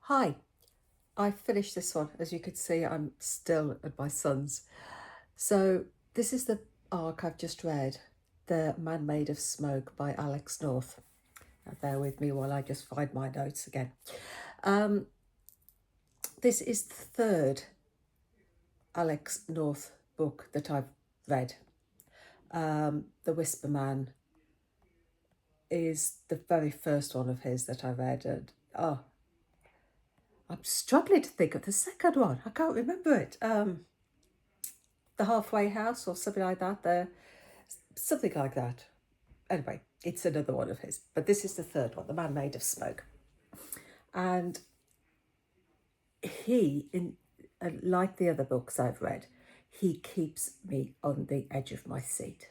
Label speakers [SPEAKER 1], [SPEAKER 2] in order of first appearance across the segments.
[SPEAKER 1] Hi, I finished this one. As you can see, I'm still at my son's. So this is the arc I've just read, The Man Made of Smoke by Alex North. Now bear with me while I just find my notes again. Um, this is the third Alex North book that I've read. The Whisper Man is the very first one of his that I read, and I'm struggling to think of the second one. I can't remember it. The Halfway House or something like that. Something like that. Anyway, it's another one of his, but this is the third one, The Man Made of Smoke. And like the other books I've read, he keeps me on the edge of my seat.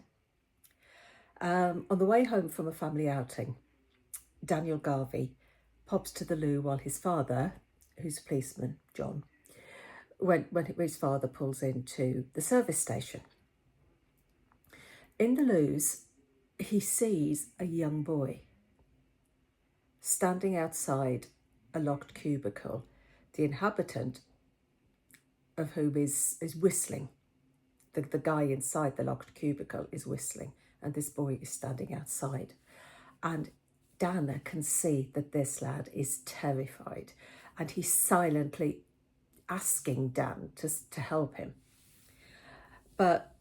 [SPEAKER 1] On the way home from a family outing, Daniel Garvey pops to the loo while his father, who's a policeman, John, when his father pulls into the service station. In the loos, he sees a young boy standing outside a locked cubicle, the inhabitant of whom is whistling. The guy inside the locked cubicle is whistling, and this boy is standing outside. And Dana can see that this lad is terrified, and he's silently asking Dan to help him. But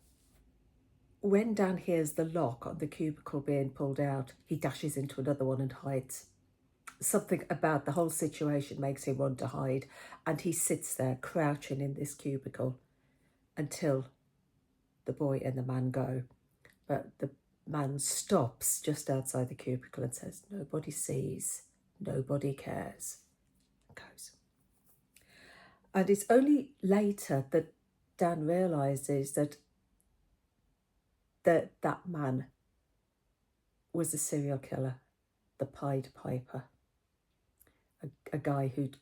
[SPEAKER 1] when Dan hears the lock on the cubicle being pulled out, he dashes into another one and hides. Something about the whole situation makes him want to hide, and he sits there crouching in this cubicle until the boy and the man go. But the man stops just outside the cubicle and says, "Nobody sees, nobody cares," and goes. And it's only later that Dan realises that that man was a serial killer, the Pied Piper, a guy who'd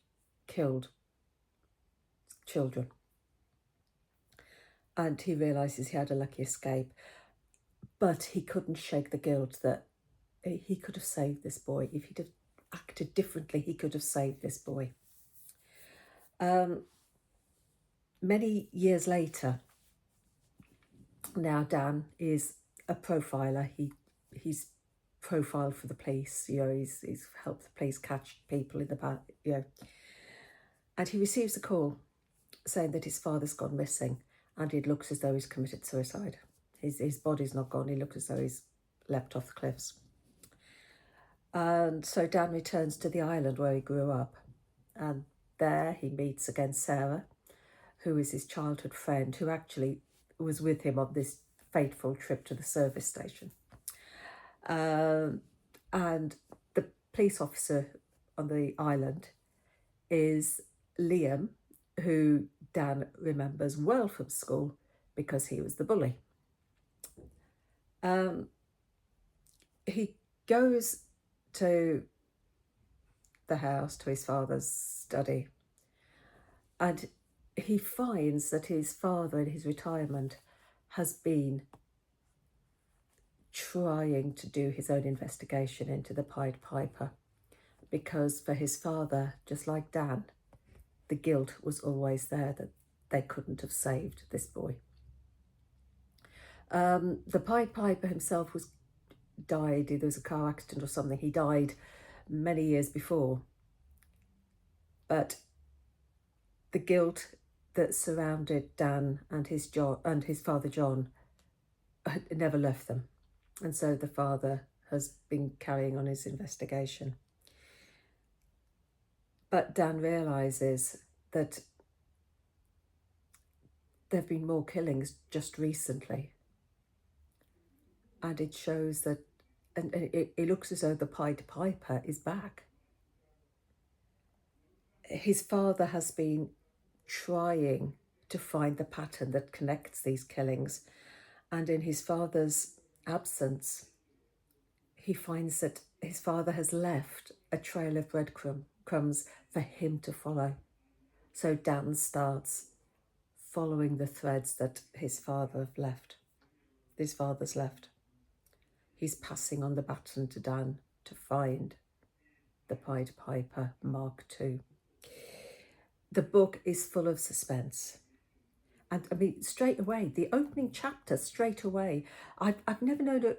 [SPEAKER 1] killed children. And he realises he had a lucky escape, but he couldn't shake the guilt that he could have saved this boy. If he'd have acted differently, he could have saved this boy. Many years later, now Dan is a profiler. He's profiled for the police. He's helped the police catch people in the past. And he receives a call saying that his father's gone missing, and it looks as though he's committed suicide. His body's not gone. He looks as though he's leapt off the cliffs. And so Dan returns to the island where he grew up, and there he meets again Sarah, who is his childhood friend, who actually was with him on this fateful trip to the service station. And the police officer on the island is Liam, who Dan remembers well from school because he was the bully. He goes to the house, to his father's study, and he finds that his father in his retirement has been trying to do his own investigation into the Pied Piper, because for his father, just like Dan, the guilt was always there that they couldn't have saved this boy. The Pied Piper himself died. There was a car accident or something. He died many years before. But the guilt that surrounded Dan and his father John had never left them. And so the father has been carrying on his investigation. But Dan realises that there have been more killings just recently. And it shows that, and it looks as though the Pied Piper is back. His father has been trying to find the pattern that connects these killings. And in his father's absence, he finds that his father has left a trail of breadcrumbs for him to follow. So Dan starts following the threads that his father's left. He's passing on the baton to Dan to find the Pied Piper Mark II. The book is full of suspense. And I mean, straight away, the opening chapter, straight away, I've never known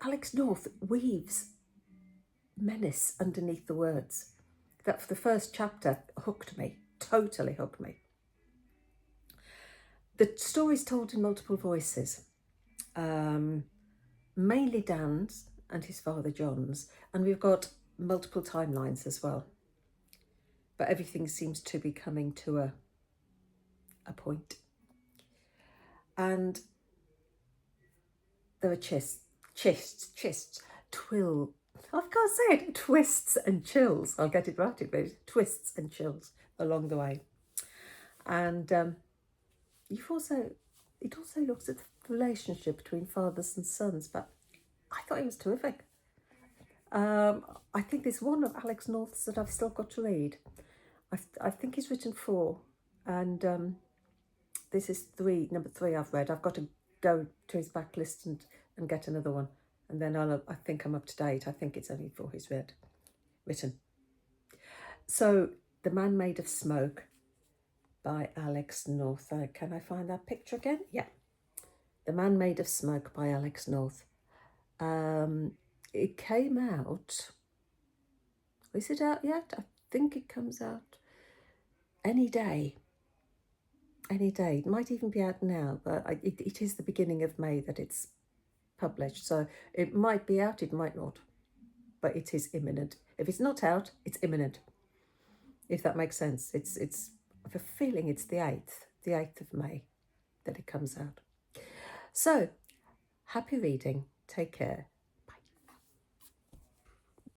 [SPEAKER 1] Alex North weaves menace underneath the words. That for the first chapter hooked me, totally hooked me. The story's told in multiple voices, mainly Dan's and his father John's, and we've got multiple timelines as well. But everything seems to be coming to a point. And there are I can't say it, twists and chills. I'll get it right, twists and chills along the way. And it also looks at the relationship between fathers and sons, but I thought it was terrific. I think there's one of Alex North's that I've still got to read. I think he's written 4, and this is number 3 I've read. I've got to go to his backlist and get another one, and then I think I'm up to date. I think it's only 4 he's written. So, The Man Made of Smoke by Alex North. Can I find that picture again? Yeah. The Man Made of Smoke by Alex North. It came out. Is it out yet? I think it comes out any day. Any day. It might even be out now, but it is the beginning of May that it's published. So it might be out, it might not. But it is imminent. If it's not out, it's imminent. If that makes sense. I have a feeling it's the 8th of May that it comes out. So, happy reading. Take care.